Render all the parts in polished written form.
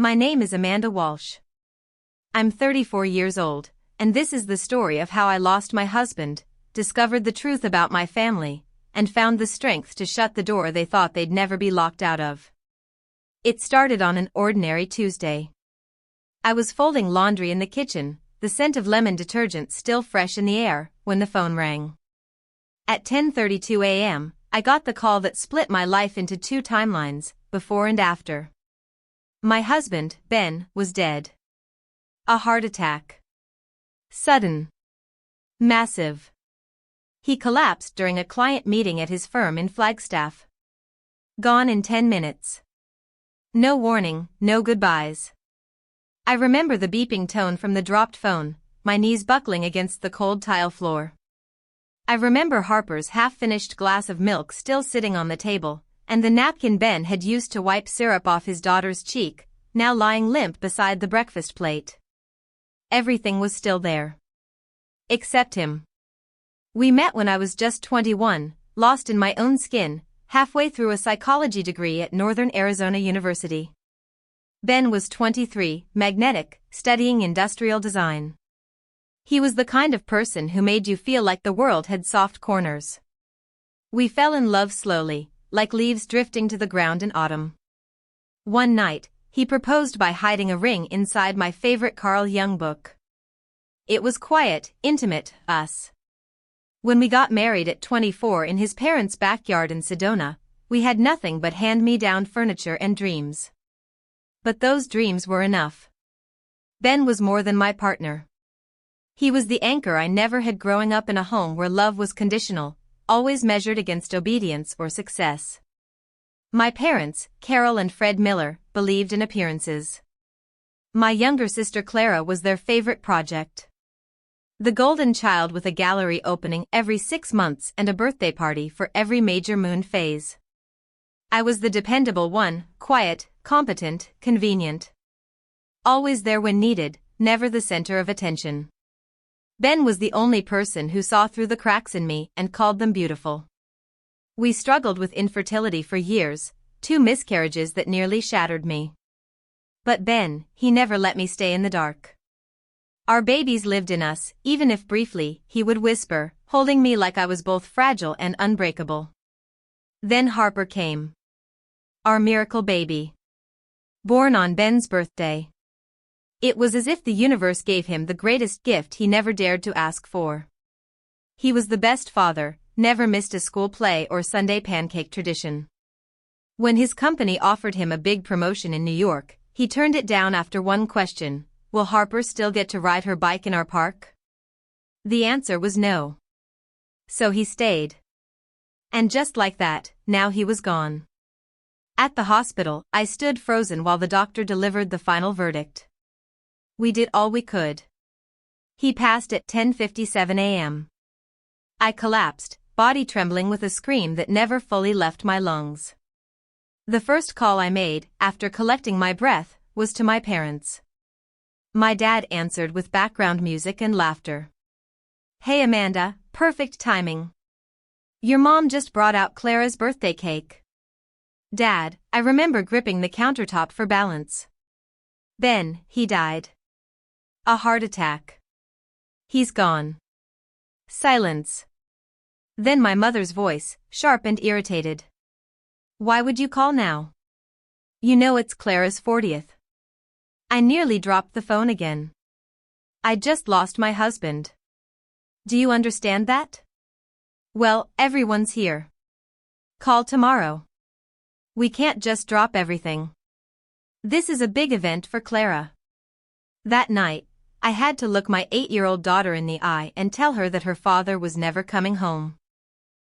My name is Amanda Walsh. I'm 34 years old, and this is the story of how I lost my husband, discovered the truth about my family, and found the strength to shut the door they thought they'd never be locked out of. It started on an ordinary Tuesday. I was folding laundry in the kitchen, the scent of lemon detergent still fresh in the air, when the phone rang. At 10:32 a.m., I got the call that split my life into two timelines, before and after. My husband, Ben, was dead. A heart attack. Sudden. Massive. He collapsed during a client meeting at his firm in Flagstaff. Gone in 10 minutes. No warning, no goodbyes. I remember the beeping tone from the dropped phone, my knees buckling against the cold tile floor. I remember Harper's half-finished glass of milk still sitting on the table, and the napkin Ben had used to wipe syrup off his daughter's cheek, now lying limp beside the breakfast plate. Everything was still there. Except him. We met when I was just 21, lost in my own skin, halfway through a psychology degree at Northern Arizona University. Ben was 23, magnetic, studying industrial design. He was the kind of person who made you feel like the world had soft corners. We fell in love slowly, like leaves drifting to the ground in autumn. One night, he proposed by hiding a ring inside my favorite Carl Jung book. It was quiet, intimate, us. When we got married at 24 in his parents' backyard in Sedona, we had nothing but hand-me-down furniture and dreams. But those dreams were enough. Ben was more than my partner. He was the anchor I never had growing up in a home where love was conditional, always measured against obedience or success. My parents, Carol and Fred Miller, believed in appearances. My younger sister Clara was their favorite project. The golden child with a gallery opening every 6 months and a birthday party for every major moon phase. I was the dependable one, quiet, competent, convenient. Always there when needed, never the center of attention. Ben was the only person who saw through the cracks in me and called them beautiful. We struggled with infertility for years, 2 miscarriages that nearly shattered me. But Ben, he never let me stay in the dark. Our babies lived in us, even if briefly, he would whisper, holding me like I was both fragile and unbreakable. Then Harper came. Our miracle baby. Born on Ben's birthday. It was as if the universe gave him the greatest gift he never dared to ask for. He was the best father, never missed a school play or Sunday pancake tradition. When his company offered him a big promotion in New York, he turned it down after one question: will Harper still get to ride her bike in our park? The answer was no. So he stayed. And just like that, now he was gone. At the hospital, I stood frozen while the doctor delivered the final verdict. We did all we could. He passed at 10:57 a.m. I collapsed, body trembling with a scream that never fully left my lungs. The first call I made, after collecting my breath, was to my parents. My dad answered with background music and laughter. Hey Amanda, perfect timing. Your mom just brought out Clara's birthday cake. Dad, I remember gripping the countertop for balance. Ben, he died. A heart attack. He's gone. Silence. Then my mother's voice, sharp and irritated. Why would you call now? You know it's Clara's 40th. I nearly dropped the phone again. I just lost my husband. Do you understand that? Well, everyone's here. Call tomorrow. We can't just drop everything. This is a big event for Clara. That night, I had to look my 8-year-old daughter in the eye and tell her that her father was never coming home.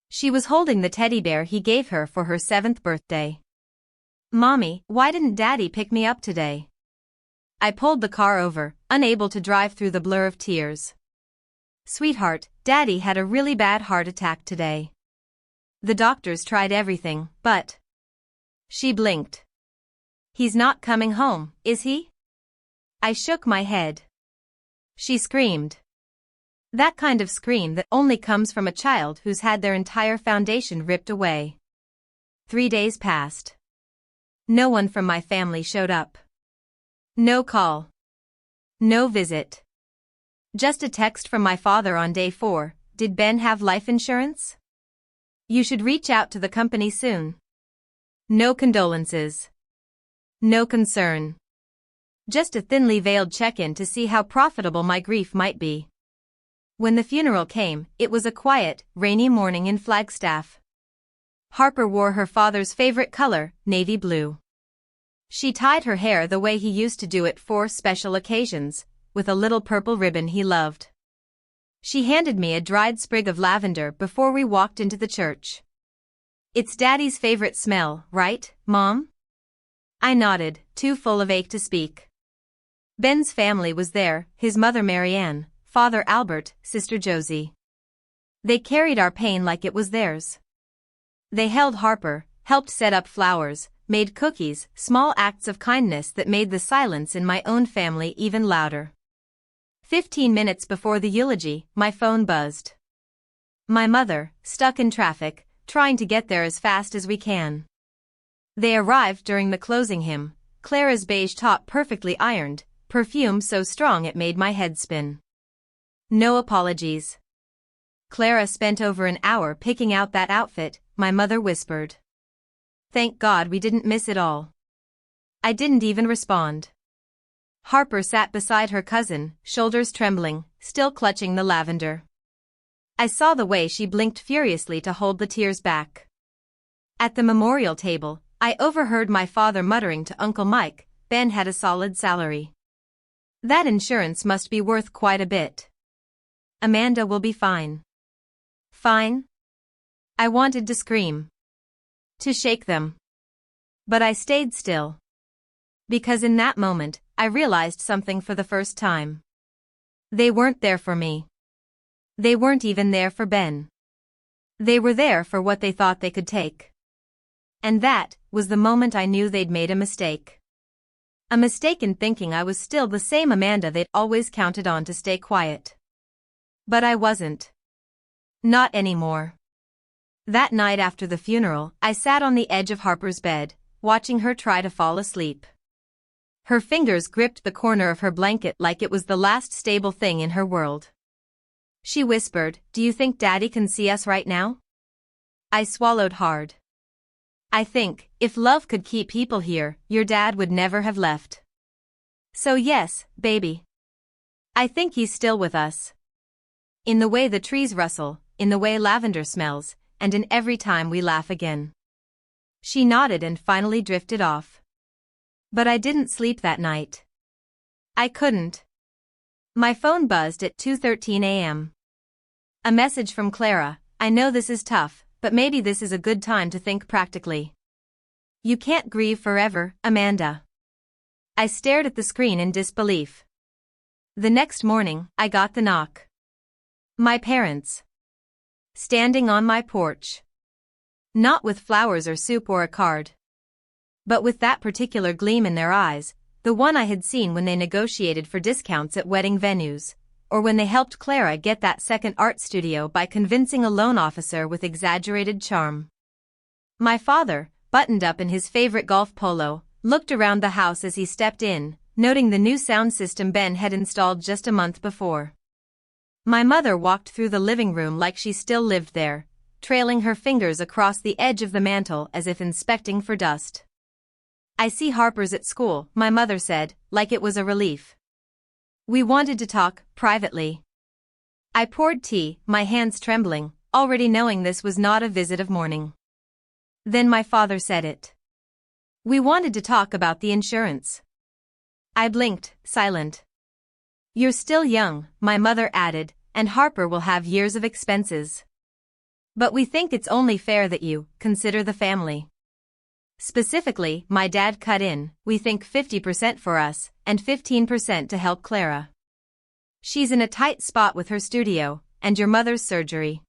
She was holding the teddy bear he gave her for her 7th birthday. Mommy, why didn't Daddy pick me up today? I pulled the car over, unable to drive through the blur of tears. Sweetheart, Daddy had a really bad heart attack today. The doctors tried everything, but... She blinked. He's not coming home, is he? I shook my head. She screamed. That kind of scream that only comes from a child who's had their entire foundation ripped away. 3 days passed. No one from my family showed up. No call. No visit. Just a text from my father on day 4, "Did Ben have life insurance? You should reach out to the company soon." No condolences. No concern. Just a thinly veiled check-in to see how profitable my grief might be. When the funeral came, it was a quiet, rainy morning in Flagstaff. Harper wore her father's favorite color, navy blue. She tied her hair the way he used to do it for special occasions, with a little purple ribbon he loved. She handed me a dried sprig of lavender before we walked into the church. "It's Daddy's favorite smell, right, Mom?" I nodded, too full of ache to speak. Ben's family was there, his mother Marianne, father Albert, sister Josie. They carried our pain like it was theirs. They held Harper, helped set up flowers, made cookies, small acts of kindness that made the silence in my own family even louder. 15 minutes before the eulogy, my phone buzzed. My mother, stuck in traffic, trying to get there as fast as we can. They arrived during the closing hymn, Clara's beige top perfectly ironed, perfume so strong it made my head spin. No apologies. "Clara spent over an hour picking out that outfit," my mother whispered. Thank God we didn't miss it all. I didn't even respond. Harper sat beside her cousin, shoulders trembling, still clutching the lavender. I saw the way she blinked furiously to hold the tears back. At the memorial table, I overheard my father muttering to Uncle Mike, "Ben had a solid salary. That insurance must be worth quite a bit. Amanda will be fine." Fine? I wanted to scream. To shake them. But I stayed still. Because in that moment, I realized something for the first time. They weren't there for me. They weren't even there for Ben. They were there for what they thought they could take. And that was the moment I knew they'd made a mistake. A mistake in thinking I was still the same Amanda they'd always counted on to stay quiet. But I wasn't. Not anymore. That night after the funeral, I sat on the edge of Harper's bed, watching her try to fall asleep. Her fingers gripped the corner of her blanket like it was the last stable thing in her world. She whispered, "Do you think Daddy can see us right now?" I swallowed hard. "I think, if love could keep people here, your dad would never have left. So yes, baby. I think he's still with us. In the way the trees rustle, in the way lavender smells, and in every time we laugh again." She nodded and finally drifted off. But I didn't sleep that night. I couldn't. My phone buzzed at 2:13 a.m. A message from Clara, "I know this is tough, but maybe this is a good time to think practically. You can't grieve forever, Amanda." I stared at the screen in disbelief. The next morning, I got the knock. My parents. Standing on my porch. Not with flowers or soup or a card. But with that particular gleam in their eyes, the one I had seen when they negotiated for discounts at wedding venues, or when they helped Clara get that second art studio by convincing a loan officer with exaggerated charm. My father, buttoned up in his favorite golf polo, looked around the house as he stepped in, noting the new sound system Ben had installed just a month before. My mother walked through the living room like she still lived there, trailing her fingers across the edge of the mantel as if inspecting for dust. "I see Harper's at school," my mother said, like it was a relief. "We wanted to talk, privately." I poured tea, my hands trembling, already knowing this was not a visit of mourning. Then my father said it. "We wanted to talk about the insurance." I blinked, silent. "You're still young," my mother added, "and Harper will have years of expenses. But we think it's only fair that you consider the family." Specifically, my dad cut in, "We think 50% for us, and 15% to help Clara. She's in a tight spot with her studio, and your mother's surgery."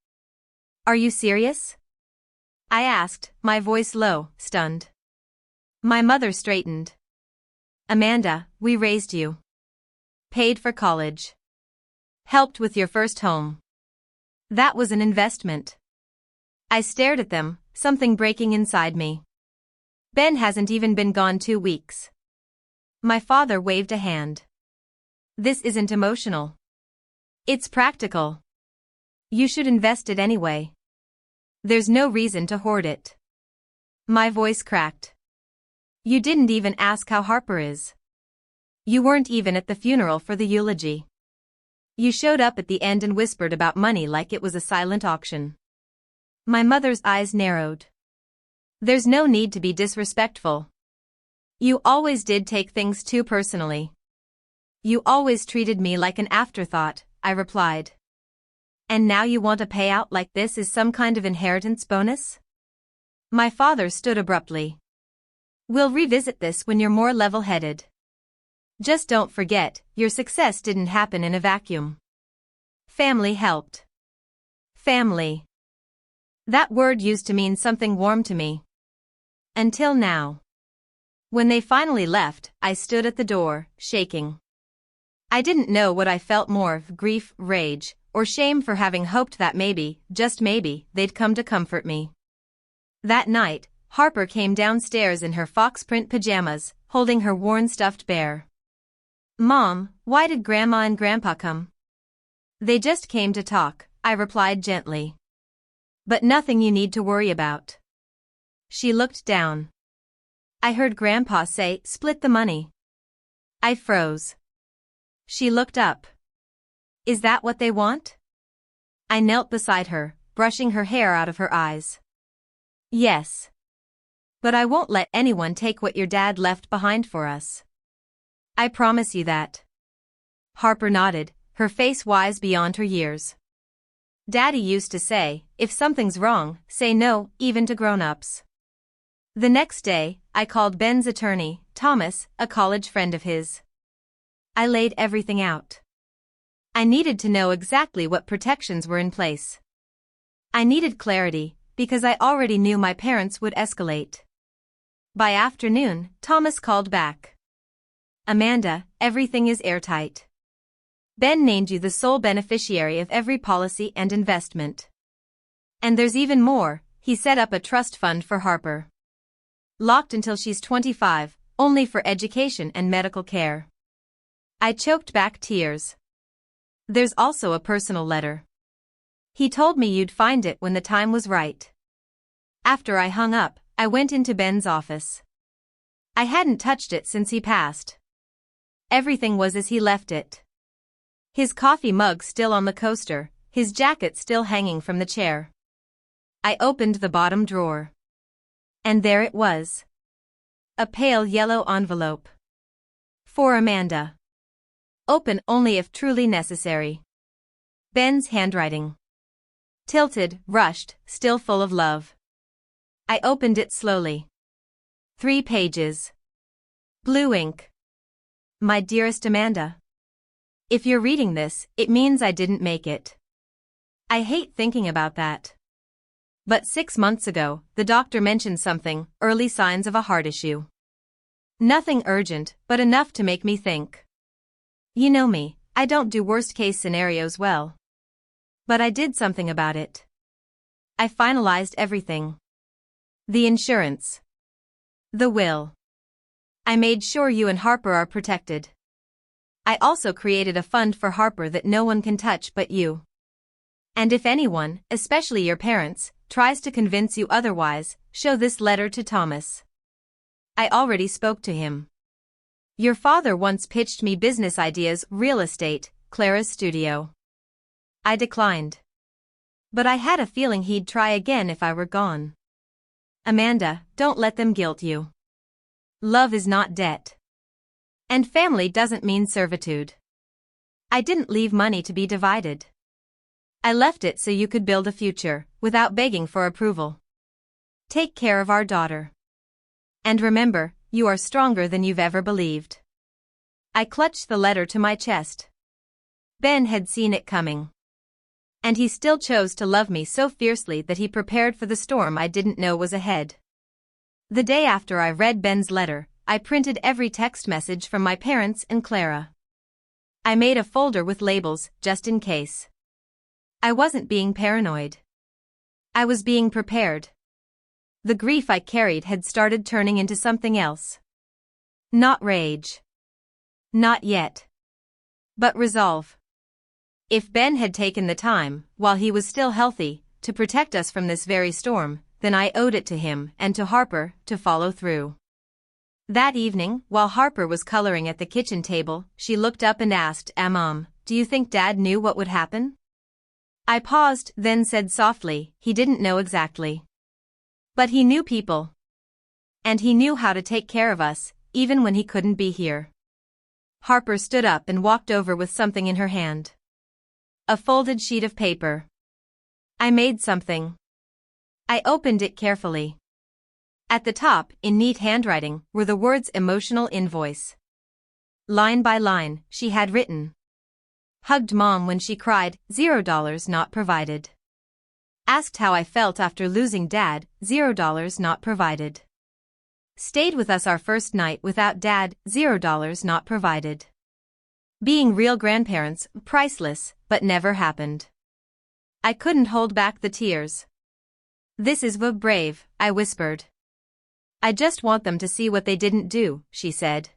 "Are you serious?" I asked, my voice low, stunned. My mother straightened. "Amanda, we raised you. Paid for college. Helped with your first home. That was an investment." I stared at them, something breaking inside me. Ben hasn't even been gone 2 weeks. My father waved a hand. This isn't emotional. It's practical. You should invest it anyway. There's no reason to hoard it. My voice cracked. You didn't even ask how Harper is. You weren't even at the funeral for the eulogy. You showed up at the end and whispered about money like it was a silent auction. My mother's eyes narrowed. There's no need to be disrespectful. You always did take things too personally. You always treated me like an afterthought, I replied. And now you want a payout like this is some kind of inheritance bonus? My father stood abruptly. We'll revisit this when you're more level-headed. Just don't forget, your success didn't happen in a vacuum. Family helped. Family. That word used to mean something warm to me. Until now. When they finally left, I stood at the door, shaking. I didn't know what I felt more, grief, rage, or shame for having hoped that maybe, just maybe, they'd come to comfort me. That night, Harper came downstairs in her fox print pajamas, holding her worn stuffed bear. Mom, why did Grandma and Grandpa come? They just came to talk, I replied gently. But nothing you need to worry about. She looked down. I heard Grandpa say, split the money. I froze. She looked up. Is that what they want? I knelt beside her, brushing her hair out of her eyes. Yes. But I won't let anyone take what your dad left behind for us. I promise you that. Harper nodded, her face wise beyond her years. Daddy used to say, if something's wrong, say no, even to grown-ups. The next day, I called Ben's attorney, Thomas, a college friend of his. I laid everything out. I needed to know exactly what protections were in place. I needed clarity, because I already knew my parents would escalate. By afternoon, Thomas called back. Amanda, everything is airtight. Ben named you the sole beneficiary of every policy and investment. And there's even more, he set up a trust fund for Harper. Locked until she's 25, only for education and medical care. I choked back tears. There's also a personal letter. He told me you'd find it when the time was right. After I hung up, I went into Ben's office. I hadn't touched it since he passed. Everything was as he left it. His coffee mug still on the coaster, his jacket still hanging from the chair. I opened the bottom drawer. And there it was. A pale yellow envelope. For Amanda. Open only if truly necessary. Ben's handwriting. Tilted, rushed, still full of love. I opened it slowly. 3 pages. Blue ink. My dearest Amanda. If you're reading this, it means I didn't make it. I hate thinking about that. But 6 months ago, the doctor mentioned something, early signs of a heart issue. Nothing urgent, but enough to make me think. You know me, I don't do worst-case scenarios well. But I did something about it. I finalized everything. The insurance. The will. I made sure you and Harper are protected. I also created a fund for Harper that no one can touch but you. And if anyone, especially your parents, tries to convince you otherwise, show this letter to Thomas. I already spoke to him. Your father once pitched me business ideas, real estate, Clara's studio. I declined. But I had a feeling he'd try again if I were gone. Amanda, don't let them guilt you. Love is not debt. And family doesn't mean servitude. I didn't leave money to be divided. I left it so you could build a future, without begging for approval. Take care of our daughter. And remember, you are stronger than you've ever believed. I clutched the letter to my chest. Ben had seen it coming. And he still chose to love me so fiercely that he prepared for the storm I didn't know was ahead. The day after I read Ben's letter, I printed every text message from my parents and Clara. I made a folder with labels, just in case. I wasn't being paranoid. I was being prepared. The grief I carried had started turning into something else. Not rage. Not yet. But resolve. If Ben had taken the time, while he was still healthy, to protect us from this very storm, then I owed it to him and to Harper to follow through. That evening, while Harper was coloring at the kitchen table, she looked up and asked, Mom, do you think Dad knew what would happen? I paused, then said softly, he didn't know exactly. But he knew people. And he knew how to take care of us, even when he couldn't be here. Harper stood up and walked over with something in her hand. A folded sheet of paper. I made something. I opened it carefully. At the top, in neat handwriting, were the words emotional invoice. Line by line, she had written. Hugged Mom when she cried, $0 not provided. Asked how I felt after losing Dad, $0 not provided. Stayed with us our first night without Dad, $0 not provided. Being real grandparents, priceless, but never happened. I couldn't hold back the tears. This is brave, I whispered. I just want them to see what they didn't do, she said.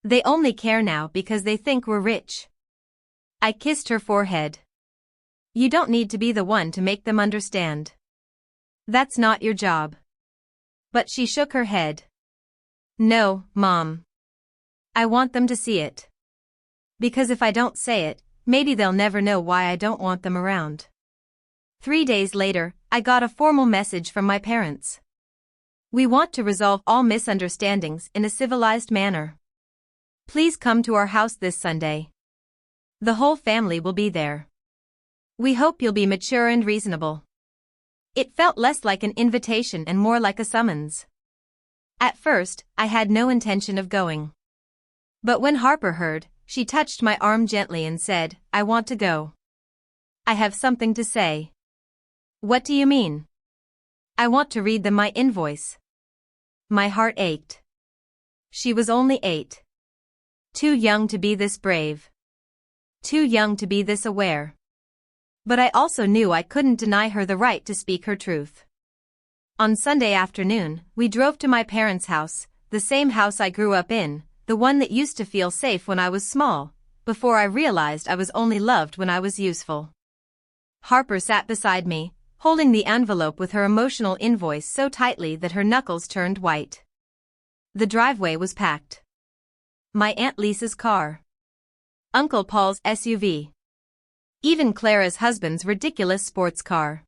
They only care now because they think we're rich. I kissed her forehead. You don't need to be the one to make them understand. That's not your job. But she shook her head. No, Mom. I want them to see it. Because if I don't say it, maybe they'll never know why I don't want them around. 3 days later, I got a formal message from my parents. We want to resolve all misunderstandings in a civilized manner. Please come to our house this Sunday. The whole family will be there. We hope you'll be mature and reasonable. It felt less like an invitation and more like a summons. At first, I had no intention of going. But when Harper heard, she touched my arm gently and said, I want to go. I have something to say. What do you mean? I want to read them my invoice. My heart ached. She was only 8. Too young to be this brave. Too young to be this aware. But I also knew I couldn't deny her the right to speak her truth. On Sunday afternoon, we drove to my parents' house, the same house I grew up in, the one that used to feel safe when I was small, before I realized I was only loved when I was useful. Harper sat beside me, holding the envelope with her emotional invoice so tightly that her knuckles turned white. The driveway was packed. My Aunt Lisa's car. Uncle Paul's SUV. Even Clara's husband's ridiculous sports car.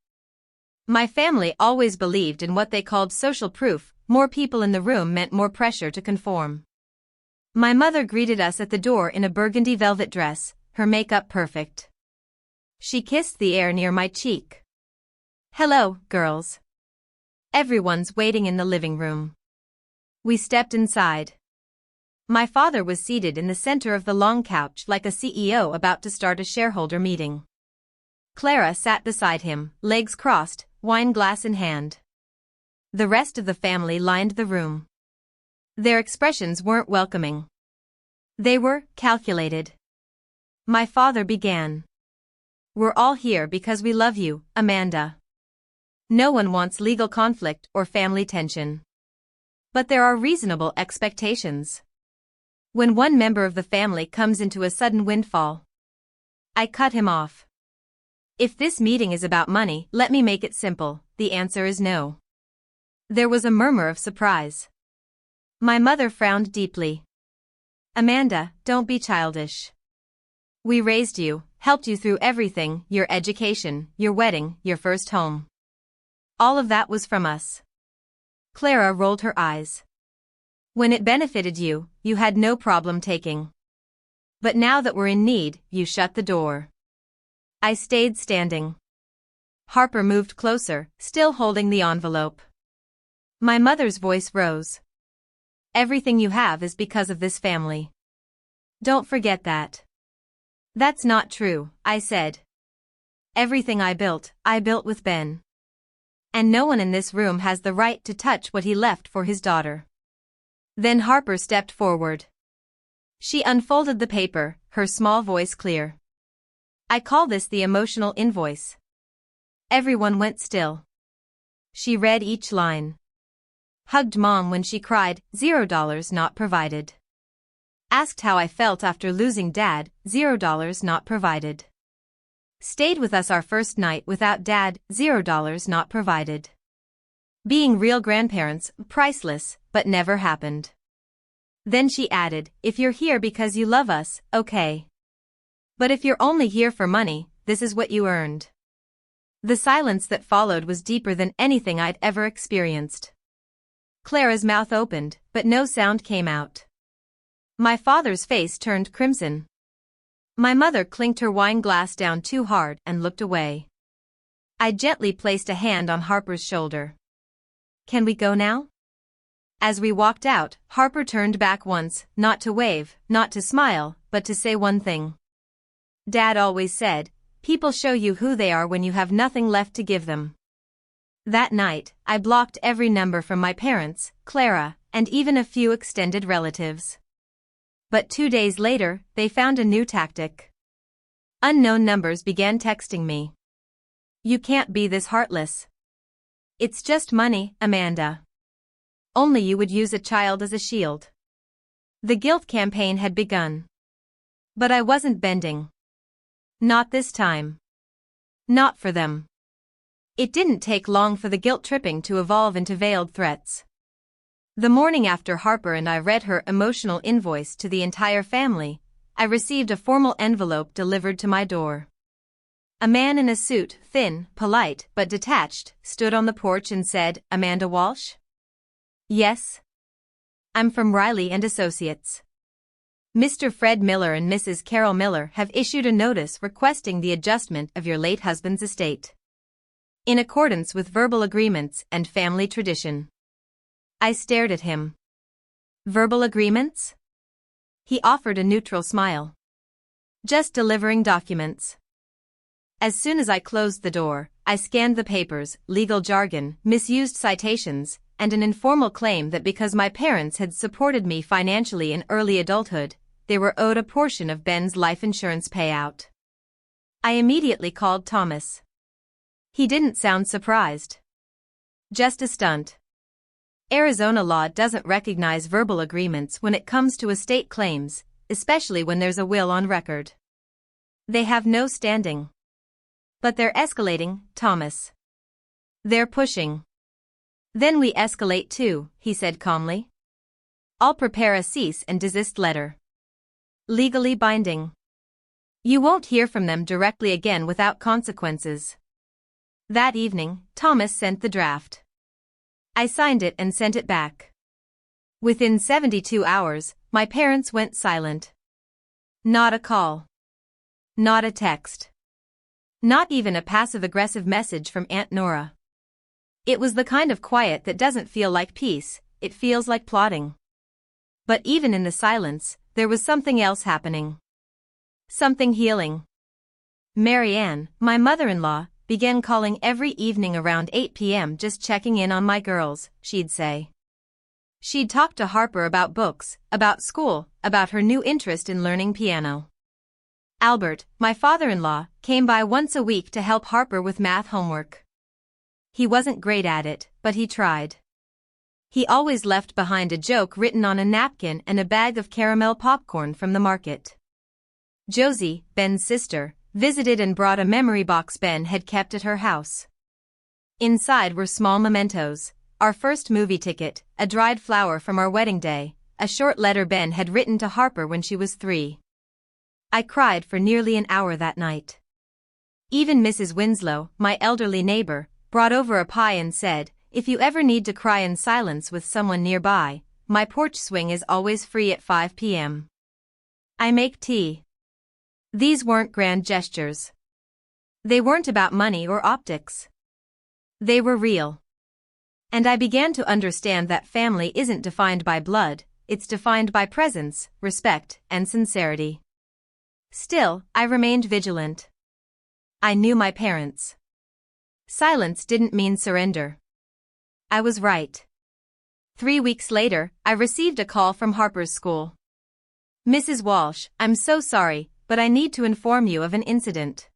My family always believed in what they called social proof. More people in the room meant more pressure to conform. My mother greeted us at the door in a burgundy velvet dress, her makeup perfect. She kissed the air near my cheek. Hello, girls. Everyone's waiting in the living room. We stepped inside. My father was seated in the center of the long couch like a CEO about to start a shareholder meeting. Clara sat beside him, legs crossed, wine glass in hand. The rest of the family lined the room. Their expressions weren't welcoming. They were calculated. My father began. We're all here because we love you, Amanda. No one wants legal conflict or family tension. But there are reasonable expectations. When one member of the family comes into a sudden windfall. I cut him off. If this meeting is about money, let me make it simple, the answer is no. There was a murmur of surprise. My mother frowned deeply. Amanda, don't be childish. We raised you, helped you through everything, your education, your wedding, your first home. All of that was from us. Clara rolled her eyes. When it benefited you, you had no problem taking. But now that we're in need, you shut the door. I stayed standing. Harper moved closer, still holding the envelope. My mother's voice rose. Everything you have is because of this family. Don't forget that. That's not true, I said. Everything I built with Ben. And no one in this room has the right to touch what he left for his daughter. Then Harper stepped forward. She unfolded the paper, her small voice clear. I call this the emotional invoice. Everyone went still. She read each line. Hugged Mom when she cried, $0 not provided. Asked how I felt after losing Dad, $0 not provided. Stayed with us our first night without Dad, $0 not provided. Being real grandparents, priceless, but never happened. Then she added, if you're here because you love us, okay. But if you're only here for money, this is what you earned. The silence that followed was deeper than anything I'd ever experienced. Clara's mouth opened, but no sound came out. My father's face turned crimson. My mother clinked her wine glass down too hard and looked away. I gently placed a hand on Harper's shoulder. Can we go now? As we walked out, Harper turned back once, not to wave, not to smile, but to say one thing. Dad always said, people show you who they are when you have nothing left to give them. That night, I blocked every number from my parents, Clara, and even a few extended relatives. But 2 days later, they found a new tactic. Unknown numbers began texting me. You can't be this heartless. It's just money, Amanda. Only you would use a child as a shield. The guilt campaign had begun. But I wasn't bending. Not this time. Not for them. It didn't take long for the guilt tripping to evolve into veiled threats. The morning after Harper and I read her emotional invoice to the entire family, I received a formal envelope delivered to my door. A man in a suit, thin, polite, but detached, stood on the porch and said, Amanda Walsh? Yes. I'm from Riley and Associates. Mr. Fred Miller and Mrs. Carol Miller have issued a notice requesting the adjustment of your late husband's estate. In accordance with verbal agreements and family tradition. I stared at him. Verbal agreements? He offered a neutral smile. Just delivering documents. As soon as I closed the door, I scanned the papers, legal jargon, misused citations, and an informal claim that because my parents had supported me financially in early adulthood, they were owed a portion of Ben's life insurance payout. I immediately called Thomas. He didn't sound surprised. Just a stunt. Arizona law doesn't recognize verbal agreements when it comes to estate claims, especially when there's a will on record. They have no standing. But they're escalating, Thomas. They're pushing. Then we escalate too, he said calmly. I'll prepare a cease and desist letter. Legally binding. You won't hear from them directly again without consequences. That evening, Thomas sent the draft. I signed it and sent it back. Within 72 hours, my parents went silent. Not a call. Not a text. Not even a passive-aggressive message from Aunt Nora. It was the kind of quiet that doesn't feel like peace, it feels like plotting. But even in the silence, there was something else happening. Something healing. Mary Ann, my mother-in-law, began calling every evening around 8 p.m. just checking in on my girls, she'd say. She'd talk to Harper about books, about school, about her new interest in learning piano. Albert, my father-in-law, came by once a week to help Harper with math homework. He wasn't great at it, but he tried. He always left behind a joke written on a napkin and a bag of caramel popcorn from the market. Josie, Ben's sister, visited and brought a memory box Ben had kept at her house. Inside were small mementos, our first movie ticket, a dried flower from our wedding day, a short letter Ben had written to Harper when she was 3. I cried for nearly an hour that night. Even Mrs. Winslow, my elderly neighbor, brought over a pie and said, if you ever need to cry in silence with someone nearby, my porch swing is always free at 5 p.m. I make tea. These weren't grand gestures. They weren't about money or optics. They were real. And I began to understand that family isn't defined by blood, it's defined by presence, respect, and sincerity. Still, I remained vigilant. I knew my parents. Silence didn't mean surrender. I was right. 3 weeks later, I received a call from Harper's school. Mrs. Walsh, I'm so sorry, but I need to inform you of an incident.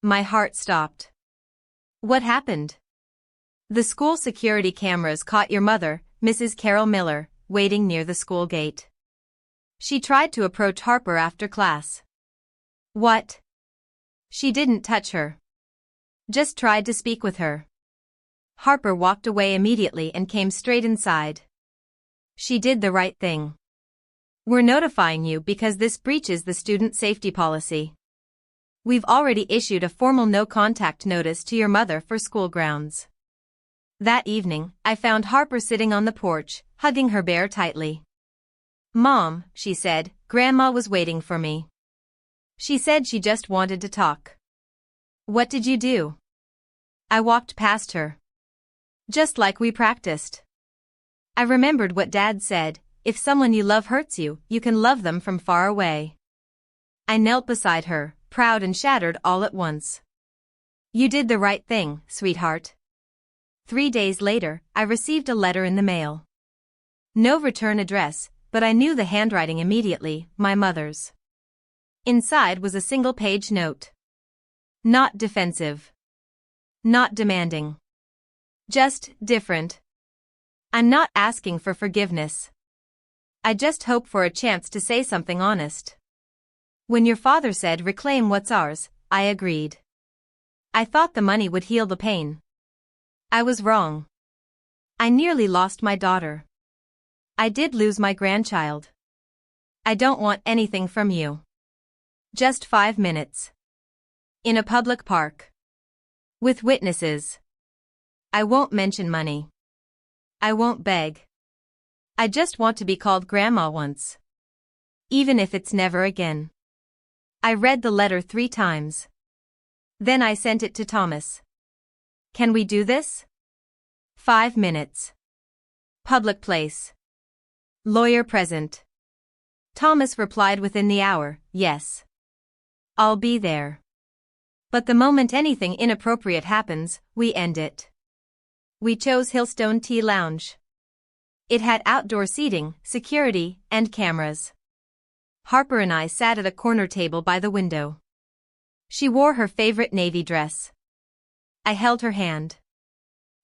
My heart stopped. What happened? The school security cameras caught your mother, Mrs. Carol Miller, waiting near the school gate. She tried to approach Harper after class. What? She didn't touch her. Just tried to speak with her. Harper walked away immediately and came straight inside. She did the right thing. We're notifying you because this breaches the student safety policy. We've already issued a formal no-contact notice to your mother for school grounds. That evening, I found Harper sitting on the porch, hugging her bear tightly. Mom, she said, Grandma was waiting for me. She said she just wanted to talk. What did you do? I walked past her. Just like we practiced. I remembered what Dad said, if someone you love hurts you, you can love them from far away. I knelt beside her, proud and shattered all at once. You did the right thing, sweetheart. 3 days later, I received a letter in the mail. No return address, but I knew the handwriting immediately, my mother's. Inside was a single-page note. Not defensive. Not demanding. Just different. I'm not asking for forgiveness. I just hope for a chance to say something honest. When your father said reclaim what's ours, I agreed. I thought the money would heal the pain. I was wrong. I nearly lost my daughter. I did lose my grandchild. I don't want anything from you. Just 5 minutes. In a public park. With witnesses. I won't mention money. I won't beg. I just want to be called Grandma once. Even if it's never again. I read the letter 3 times. Then I sent it to Thomas. Can we do this? 5 minutes. Public place. Lawyer present. Thomas replied within the hour, yes. I'll be there. But the moment anything inappropriate happens, we end it. We chose Hillstone Tea Lounge. It had outdoor seating, security, and cameras. Harper and I sat at a corner table by the window. She wore her favorite navy dress. I held her hand.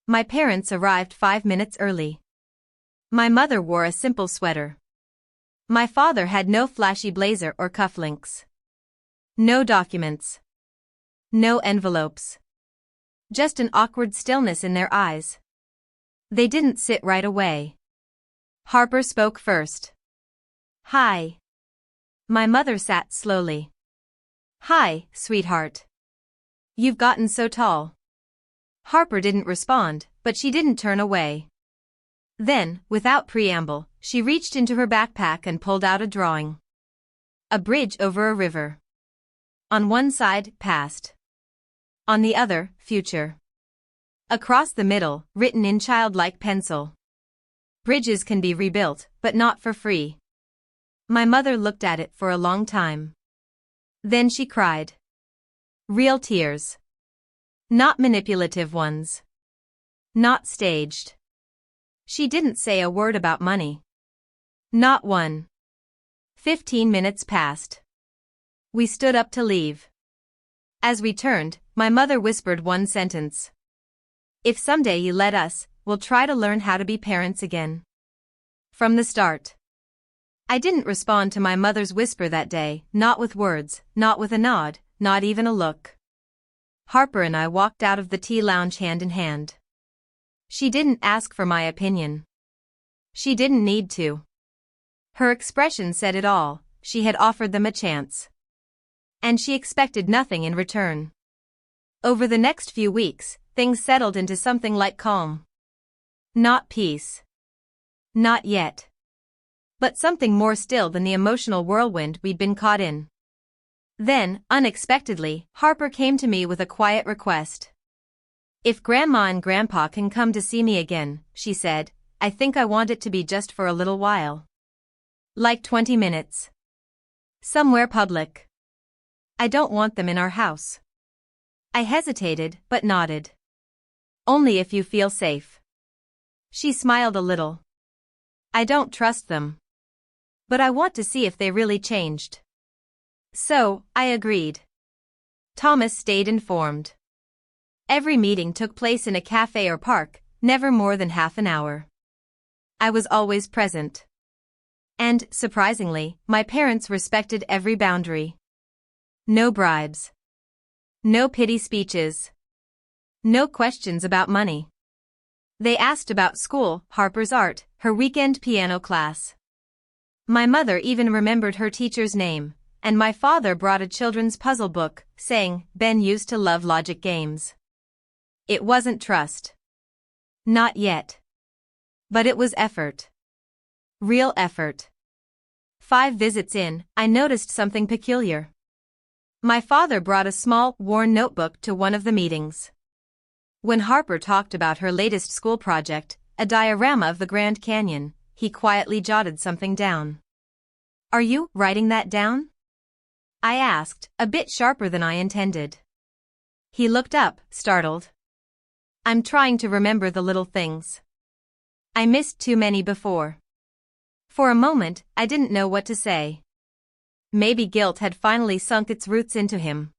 My parents arrived 5 minutes early. My mother wore a simple sweater. My father had no flashy blazer or cufflinks. No documents. No envelopes. Just an awkward stillness in their eyes. They didn't sit right away. Harper spoke first. Hi. My mother sat slowly. Hi, sweetheart. You've gotten so tall. Harper didn't respond, but she didn't turn away. Then, without preamble, she reached into her backpack and pulled out a drawing. A bridge over a river. On one side, past. On the other, future. Across the middle, written in childlike pencil. Bridges can be rebuilt, but not for free. My mother looked at it for a long time. Then she cried. Real tears. Not manipulative ones. Not staged. She didn't say a word about money. Not one. 15 minutes passed. We stood up to leave. As we turned, my mother whispered one sentence. If someday you let us, we'll try to learn how to be parents again. From the start. I didn't respond to my mother's whisper that day, not with words, not with a nod, not even a look. Harper and I walked out of the tea lounge hand in hand. She didn't ask for my opinion. She didn't need to. Her expression said it all, she had offered them a chance. And she expected nothing in return. Over the next few weeks, things settled into something like calm. Not peace. Not yet. But something more still than the emotional whirlwind we'd been caught in. Then, unexpectedly, Harper came to me with a quiet request. If Grandma and Grandpa can come to see me again, she said, I think I want it to be just for a little while. Like 20 minutes. Somewhere public. I don't want them in our house. I hesitated, but nodded. Only if you feel safe. She smiled a little. I don't trust them. But I want to see if they really changed. So, I agreed. Thomas stayed informed. Every meeting took place in a cafe or park, never more than half an hour. I was always present. And, surprisingly, my parents respected every boundary. No bribes. No pity speeches. No questions about money. They asked about school, Harper's art, her weekend piano class. My mother even remembered her teacher's name, and my father brought a children's puzzle book, saying, "Ben used to love logic games." It wasn't trust. Not yet. But it was effort. Real effort. 5 visits in, I noticed something peculiar. My father brought a small, worn notebook to one of the meetings. When Harper talked about her latest school project, a diorama of the Grand Canyon, he quietly jotted something down. "Are you writing that down?" I asked, a bit sharper than I intended. He looked up, startled. "I'm trying to remember the little things. I missed too many before." For a moment, I didn't know what to say. Maybe guilt had finally sunk its roots into him.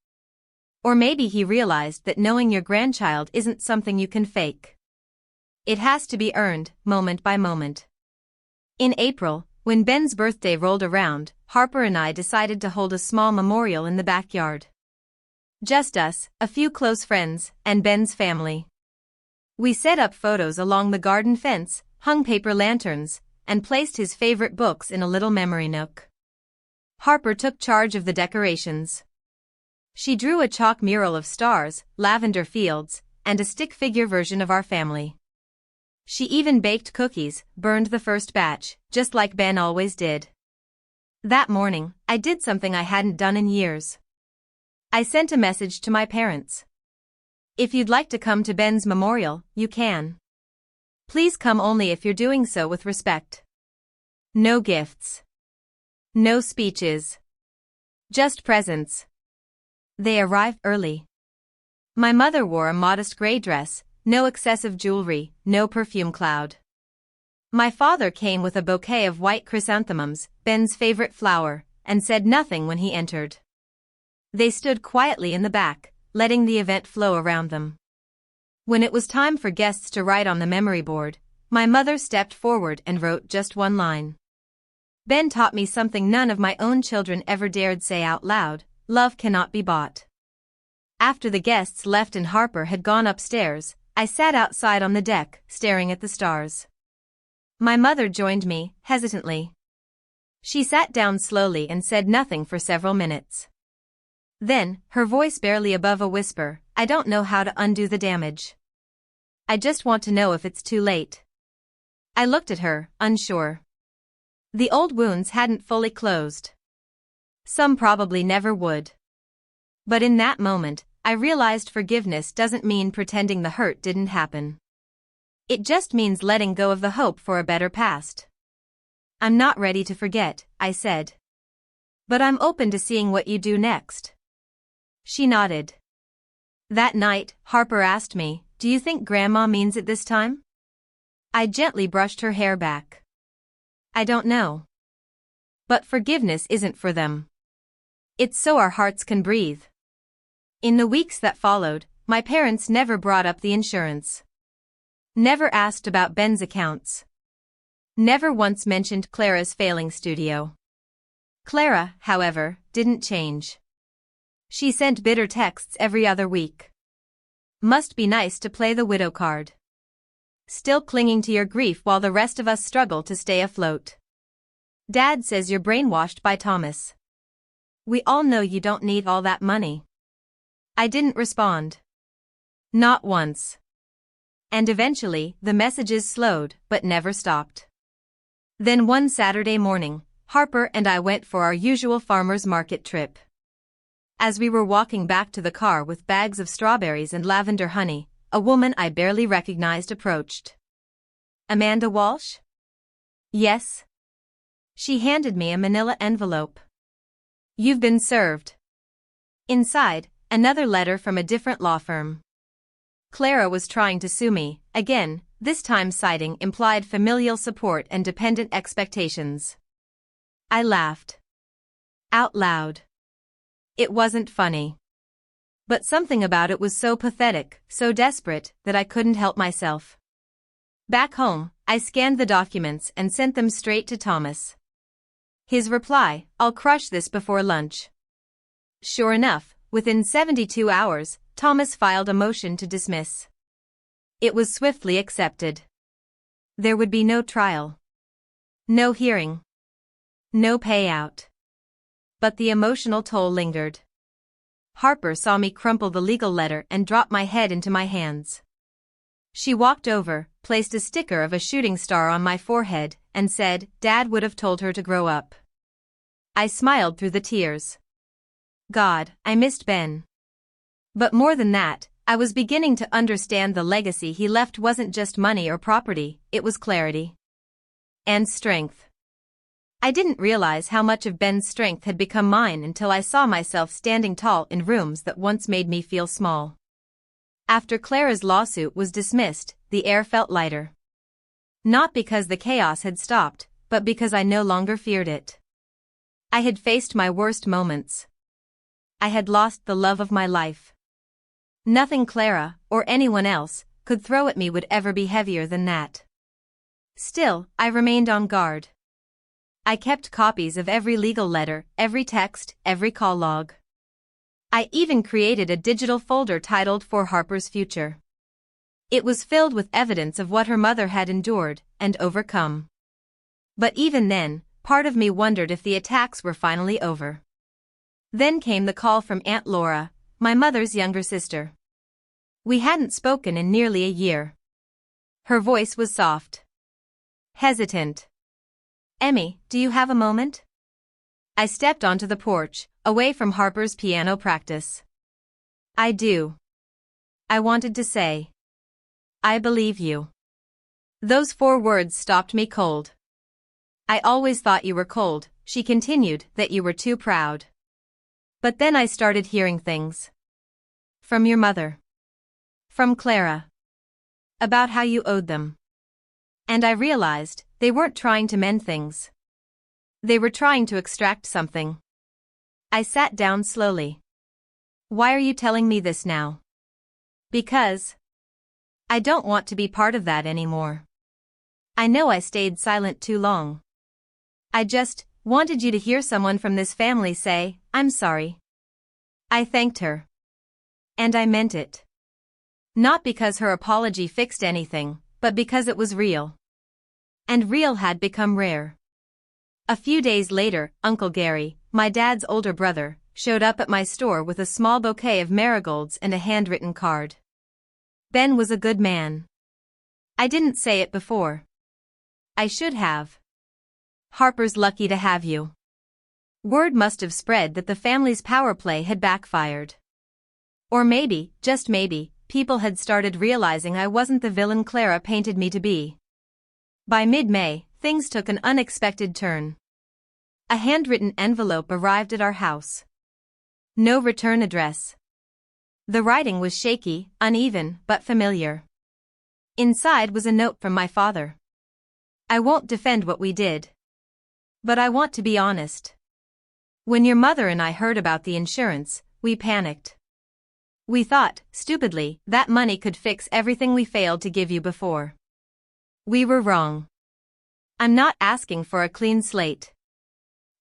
Or maybe he realized that knowing your grandchild isn't something you can fake. It has to be earned, moment by moment. In April, when Ben's birthday rolled around, Harper and I decided to hold a small memorial in the backyard. Just us, a few close friends, and Ben's family. We set up photos along the garden fence, hung paper lanterns, and placed his favorite books in a little memory nook. Harper took charge of the decorations. She drew a chalk mural of stars, lavender fields, and a stick figure version of our family. She even baked cookies, burned the first batch, just like Ben always did. That morning, I did something I hadn't done in years. I sent a message to my parents. "If you'd like to come to Ben's memorial, you can. Please come only if you're doing so with respect. No gifts. No speeches. Just presents." They arrived early. My mother wore a modest gray dress, no excessive jewelry, no perfume cloud. My father came with a bouquet of white chrysanthemums, Ben's favorite flower, and said nothing when he entered. They stood quietly in the back, letting the event flow around them. When it was time for guests to write on the memory board, my mother stepped forward and wrote just one line. "Ben taught me something none of my own children ever dared say out loud: love cannot be bought." After the guests left and Harper had gone upstairs, I sat outside on the deck, staring at the stars. My mother joined me, hesitantly. She sat down slowly and said nothing for several minutes. Then, her voice barely above a whisper, "I don't know how to undo the damage. I just want to know if it's too late." I looked at her, unsure. The old wounds hadn't fully closed. Some probably never would. But in that moment, I realized forgiveness doesn't mean pretending the hurt didn't happen. It just means letting go of the hope for a better past. "I'm not ready to forget," I said. "But I'm open to seeing what you do next." She nodded. That night, Harper asked me, "Do you think Grandma means it this time?" I gently brushed her hair back. "I don't know. But forgiveness isn't for them. It's so our hearts can breathe." In the weeks that followed, my parents never brought up the insurance. Never asked about Ben's accounts. Never once mentioned Clara's failing studio. Clara, however, didn't change. She sent bitter texts every other week. "Must be nice to play the widow card. Still clinging to your grief while the rest of us struggle to stay afloat. Dad says you're brainwashed by Thomas. We all know you don't need all that money." I didn't respond. Not once. And eventually, the messages slowed, but never stopped. Then one Saturday morning, Harper and I went for our usual farmer's market trip. As we were walking back to the car with bags of strawberries and lavender honey, a woman I barely recognized approached. "Amanda Walsh?" "Yes." She handed me a manila envelope. "You've been served." Inside, another letter from a different law firm. Clara was trying to sue me, again, this time citing implied familial support and dependent expectations. I laughed. Out loud. It wasn't funny. But something about it was so pathetic, so desperate, that I couldn't help myself. Back home, I scanned the documents and sent them straight to Thomas. His reply, "I'll crush this before lunch." Sure enough, within 72 hours, Thomas filed a motion to dismiss. It was swiftly accepted. There would be no trial. No hearing. No payout. But the emotional toll lingered. Harper saw me crumple the legal letter and drop my head into my hands. She walked over, placed a sticker of a shooting star on my forehead, and said, "Dad would have told her to grow up." I smiled through the tears. God, I missed Ben. But more than that, I was beginning to understand the legacy he left wasn't just money or property, it was clarity. And strength. I didn't realize how much of Ben's strength had become mine until I saw myself standing tall in rooms that once made me feel small. After Clara's lawsuit was dismissed, the air felt lighter. Not because the chaos had stopped, but because I no longer feared it. I had faced my worst moments. I had lost the love of my life. Nothing Clara, or anyone else, could throw at me would ever be heavier than that. Still, I remained on guard. I kept copies of every legal letter, every text, every call log. I even created a digital folder titled "For Harper's Future." It was filled with evidence of what her mother had endured and overcome. But even then, part of me wondered if the attacks were finally over. Then came the call from Aunt Laura, my mother's younger sister. We hadn't spoken in nearly a year. Her voice was soft. Hesitant. "Emmy, do you have a moment?" I stepped onto the porch, away from Harper's piano practice. "I do." I wanted to say. "I believe you." Those 4 words stopped me cold. "I always thought you were cold," she continued, "that you were too proud." But then I started hearing things. From your mother. From Clara. About how you owed them. And I realized, they weren't trying to mend things. They were trying to extract something. I sat down slowly. "Why are you telling me this now?" "Because I don't want to be part of that anymore. I know I stayed silent too long. I just wanted you to hear someone from this family say, 'I'm sorry.'" I thanked her. And I meant it. Not because her apology fixed anything, but because it was real. And real had become rare. A few days later, Uncle Gary, my dad's older brother, showed up at my store with a small bouquet of marigolds and a handwritten card. "Ben was a good man." I didn't say it before. I should have. "Harper's lucky to have you." Word must have spread that the family's power play had backfired. Or maybe, just maybe, people had started realizing I wasn't the villain Clara painted me to be. By mid-May, things took an unexpected turn. A handwritten envelope arrived at our house. No return address. The writing was shaky, uneven, but familiar. Inside was a note from my father. "I won't defend what we did. But I want to be honest. When your mother and I heard about the insurance, we panicked. We thought, stupidly, that money could fix everything we failed to give you before. We were wrong. I'm not asking for a clean slate.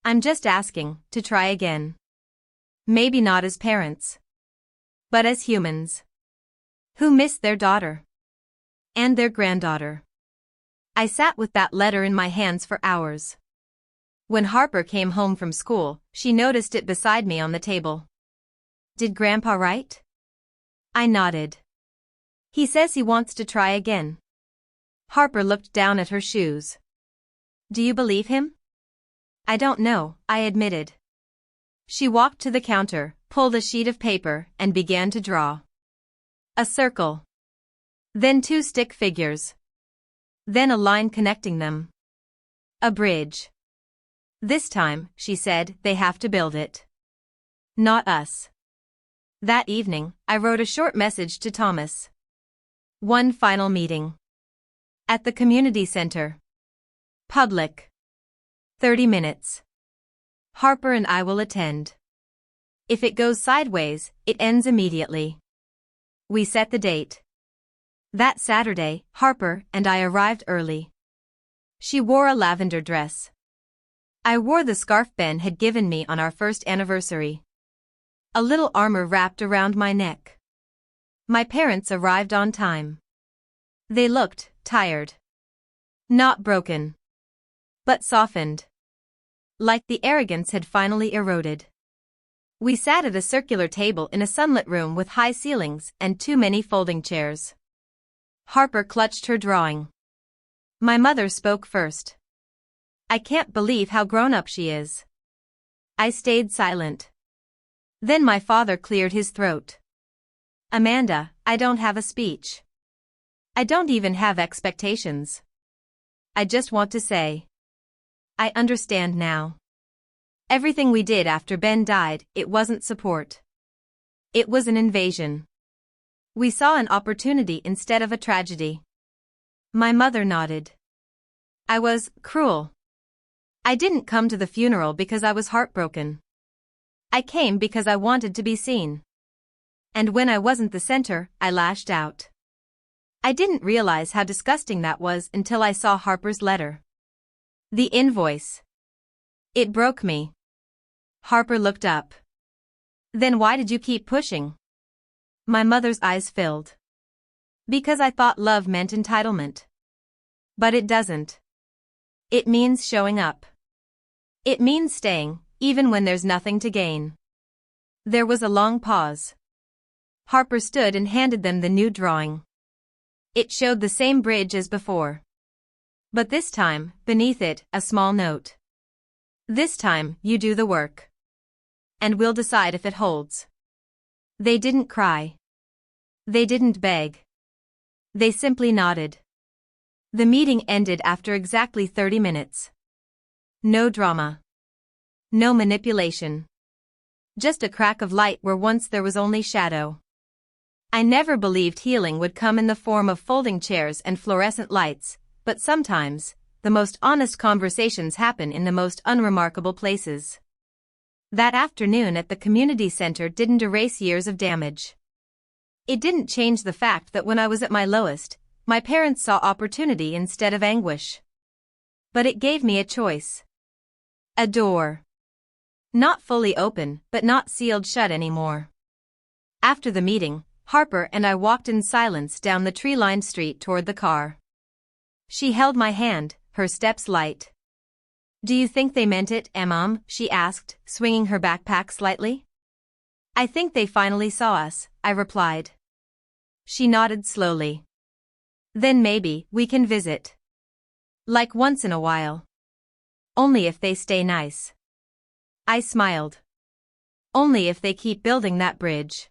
I'm just asking to try again. Maybe not as parents, but as humans who miss their daughter and their granddaughter." I sat with that letter in my hands for hours. When Harper came home from school, she noticed it beside me on the table. "Did Grandpa write?" I nodded. "He says he wants to try again." Harper looked down at her shoes. "Do you believe him?" "I don't know," I admitted. She walked to the counter, pulled a sheet of paper, and began to draw. A circle. Then 2 stick figures. Then a line connecting them. A bridge. "This time," she said, "they have to build it. Not us." That evening, I wrote a short message to Thomas. One final meeting. At the community center. Public. 30 minutes. Harper and I will attend. If it goes sideways, it ends immediately. We set the date. That Saturday, Harper and I arrived early. She wore a lavender dress. I wore the scarf Ben had given me on our first anniversary. A little armor wrapped around my neck. My parents arrived on time. They looked tired. Not broken, but softened. Like the arrogance had finally eroded. We sat at a circular table in a sunlit room with high ceilings and too many folding chairs. Harper clutched her drawing. My mother spoke first. I can't believe how grown-up she is. I stayed silent. Then my father cleared his throat. Amanda, I don't have a speech. I don't even have expectations. I just want to say. I understand now. Everything we did after Ben died, it wasn't support. It was an invasion. We saw an opportunity instead of a tragedy. My mother nodded. I was cruel. I didn't come to the funeral because I was heartbroken. I came because I wanted to be seen. And when I wasn't the center, I lashed out. I didn't realize how disgusting that was until I saw Harper's letter. The invoice. It broke me. Harper looked up. Then why did you keep pushing? My mother's eyes filled. Because I thought love meant entitlement. But it doesn't. It means showing up. It means staying, even when there's nothing to gain. There was a long pause. Harper stood and handed them the new drawing. It showed the same bridge as before. But this time, beneath it, a small note. This time, you do the work. And we'll decide if it holds. They didn't cry. They didn't beg. They simply nodded. The meeting ended after exactly 30 minutes. No drama. No manipulation. Just a crack of light where once there was only shadow. I never believed healing would come in the form of folding chairs and fluorescent lights, but sometimes, the most honest conversations happen in the most unremarkable places. That afternoon at the community center didn't erase years of damage. It didn't change the fact that when I was at my lowest, my parents saw opportunity instead of anguish. But it gave me a choice. A door. Not fully open, but not sealed shut anymore. After the meeting, Harper and I walked in silence down the tree-lined street toward the car. She held my hand, her steps light. Do you think they meant it, Mom? She asked, swinging her backpack slightly. I think they finally saw us, I replied. She nodded slowly. Then maybe we can visit. Like once in a while. Only if they stay nice. I smiled. Only if they keep building that bridge.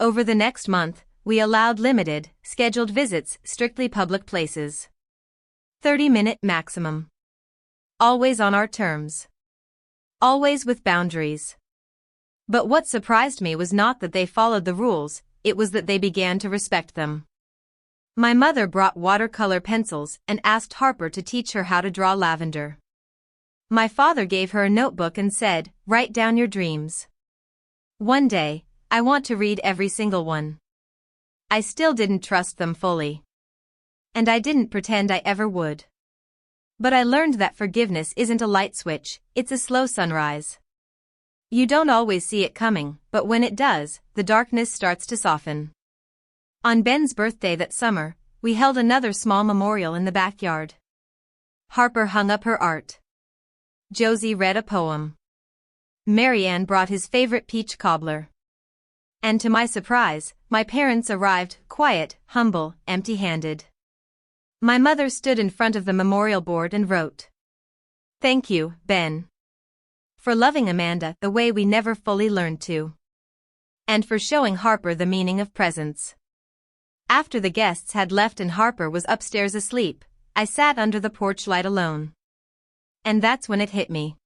Over the next month, we allowed limited, scheduled visits, strictly public places. 30-minute maximum. Always on our terms. Always with boundaries. But what surprised me was not that they followed the rules, it was that they began to respect them. My mother brought watercolor pencils and asked Harper to teach her how to draw lavender. My father gave her a notebook and said, "Write down your dreams. One day, I want to read every single one." I still didn't trust them fully. And I didn't pretend I ever would. But I learned that forgiveness isn't a light switch, it's a slow sunrise. You don't always see it coming, but when it does, the darkness starts to soften. On Ben's birthday that summer, we held another small memorial in the backyard. Harper hung up her art. Josie read a poem. Marianne brought his favorite peach cobbler. And to my surprise, my parents arrived, quiet, humble, empty-handed. My mother stood in front of the memorial board and wrote, "Thank you, Ben. For loving Amanda the way we never fully learned to. And for showing Harper the meaning of presence." After the guests had left and Harper was upstairs asleep, I sat under the porch light alone. And that's when it hit me.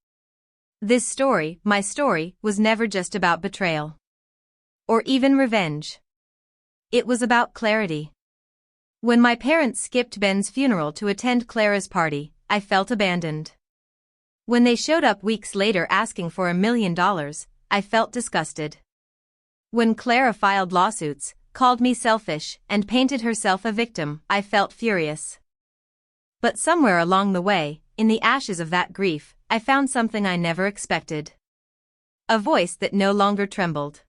This story, my story, was never just about betrayal. Or even revenge. It was about clarity. When my parents skipped Ben's funeral to attend Clara's party, I felt abandoned. When they showed up weeks later asking for $1 million, I felt disgusted. When Clara filed lawsuits, called me selfish, and painted herself a victim, I felt furious. But somewhere along the way, in the ashes of that grief, I found something I never expected. A voice that no longer trembled.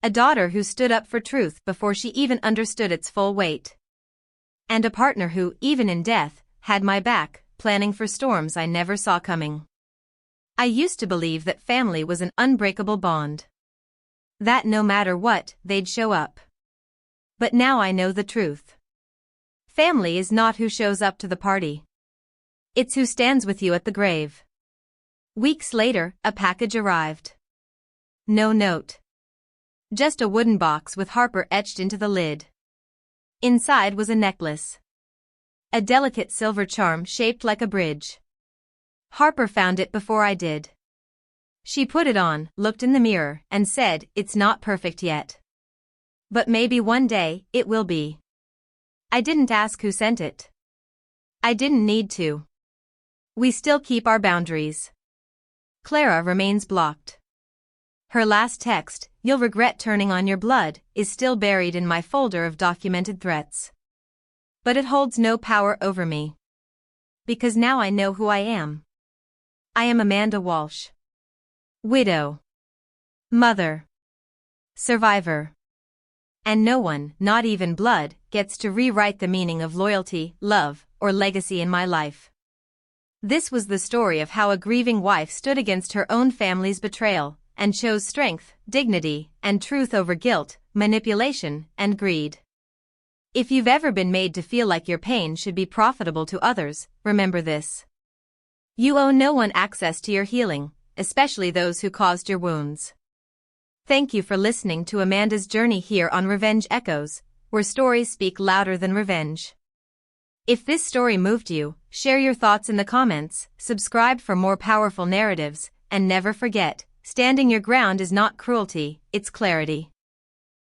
A daughter who stood up for truth before she even understood its full weight. And a partner who, even in death, had my back, planning for storms I never saw coming. I used to believe that family was an unbreakable bond. That no matter what, they'd show up. But now I know the truth. Family is not who shows up to the party. It's who stands with you at the grave. Weeks later, a package arrived. No note. Just a wooden box with Harper etched into the lid. Inside was a necklace. A delicate silver charm shaped like a bridge. Harper found it before I did. She put it on, looked in the mirror, and said, "It's not perfect yet. But maybe one day, it will be." I didn't ask who sent it. I didn't need to. We still keep our boundaries. Clara remains blocked. Her last text, "You'll regret turning on your blood," is still buried in my folder of documented threats. But it holds no power over me. Because now I know who I am. I am Amanda Walsh. Widow. Mother. Survivor. And no one, not even blood, gets to rewrite the meaning of loyalty, love, or legacy in my life. This was the story of how a grieving wife stood against her own family's betrayal, and chose strength, dignity, and truth over guilt, manipulation, and greed. If you've ever been made to feel like your pain should be profitable to others, remember this. You owe no one access to your healing, especially those who caused your wounds. Thank you for listening to Amanda's journey here on Revenge Echoes, where stories speak louder than revenge. If this story moved you, share your thoughts in the comments, subscribe for more powerful narratives, and never forget, standing your ground is not cruelty, it's clarity.